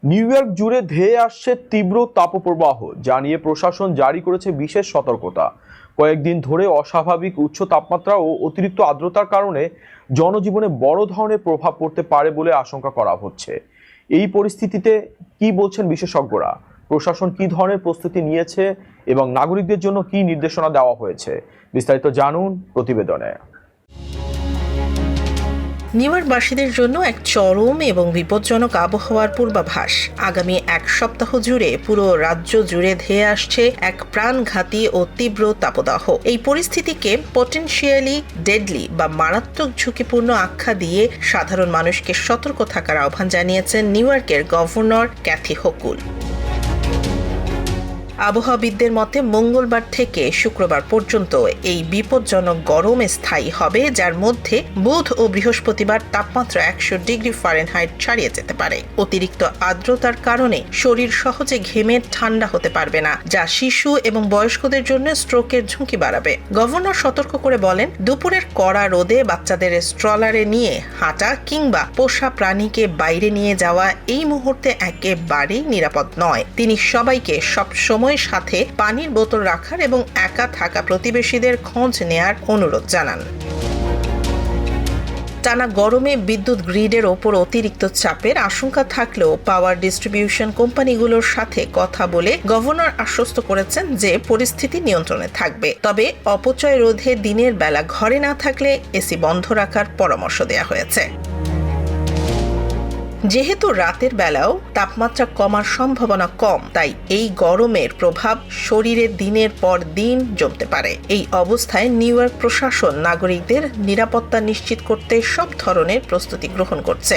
New York জুড়ে ধেয়ে আসছে তীব্র তাপপ্রবাহ, যা নিয়ে প্রশাসন জারি করেছে বিশেষ সতর্কতা। কয়েকদিন ধরে অস্বাভাবিক উচ্চ তাপমাত্রা ও অতিরিক্ত আর্দ্রতার কারণে জনজীবনে বড় ধরনের প্রভাব পড়তে পারে বলে আশঙ্কা করা হচ্ছে। এই পরিস্থিতিতে কি বলছেন বিশেষজ্ঞরা, প্রশাসন কি ধরনের প্রস্তুতি নিয়েছে এবং নাগরিকদের জন্য কি নির্দেশনা দেওয়া হয়েছে, বিস্তারিত জানুন প্রতিবেদনে। নিউ ইয়র্কবাসীদের জন্য এক চরম এবং বিপজ্জনক আবহাওয়ার পূর্বাভাস। আগামী এক সপ্তাহ জুড়ে পুরো রাজ্য জুড়ে ধেয়ে আসছে এক প্রাণঘাতী ও তীব্র তাপদাহ। এই পরিস্থিতিকে পটেনশিয়ালি ডেডলি বা মারাত্মক ঝুঁকিপূর্ণ আখ্যা দিয়ে সাধারণ মানুষকে সতর্ক থাকার আহ্বান জানিয়েছেন নিউ ইয়র্কের গভর্নর ক্যাথি হোকুল। আবহাওয়াবিদদের মতে মঙ্গলবার থেকে শুক্রবার পর্যন্ত এই বিপজ্জনক গরম স্থায়ী হবে, যার মধ্যে বুধ ও বৃহস্পতিবার তাপমাত্রা 100 ডিগ্রি ফারেনহাইট ছাড়িয়ে যেতে পারে। অতিরিক্ত আর্দ্রতার কারণে শরীর সহজে ঘেমে ঠান্ডা হতে পারবে না, যা শিশু এবং বয়স্কদের জন্য স্ট্রোকের ঝুঁকি বাড়াবে। গভর্নর সতর্ক করে বলেন, দুপুরের কড়া রোদে বাচ্চাদের স্ট্রলারে নিয়ে হাঁটা কিংবা পোষা প্রাণীকে বাইরে নিয়ে যাওয়া এই মুহূর্তে একেবারেই নিরাপদ নয়। তিনি সবাইকে সবসময় সাথে পানির বোতল রাখার এবং একা থাকা প্রতিবেশীদের খোঁজ নেয়ার অনুরোধ জানান। টানা গরমে বিদ্যুৎ গ্রিডের ওপর অতিরিক্ত চাপের আশঙ্কা থাকলেও পাওয়ার ডিস্ট্রিবিউশন কোম্পানিগুলোর সাথে কথা বলে গভর্নর আশ্বস্ত করেছেন যে পরিস্থিতি নিয়ন্ত্রণে থাকবে। তবে অপচয় রোধে দিনের বেলা ঘরে না থাকলে এসি বন্ধ রাখার পরামর্শ দেওয়া হয়েছে। যেহেতু রাতের বেলাও তাপমাত্রা কমার সম্ভাবনা কম, তাই এই গরমের প্রভাব শরীরে দিনের পর দিন জমতে পারে। এই অবস্থায় নিউ ইয়র্ক প্রশাসন নাগরিকদের নিরাপত্তা নিশ্চিত করতে সব ধরনের প্রস্তুতি গ্রহণ করছে।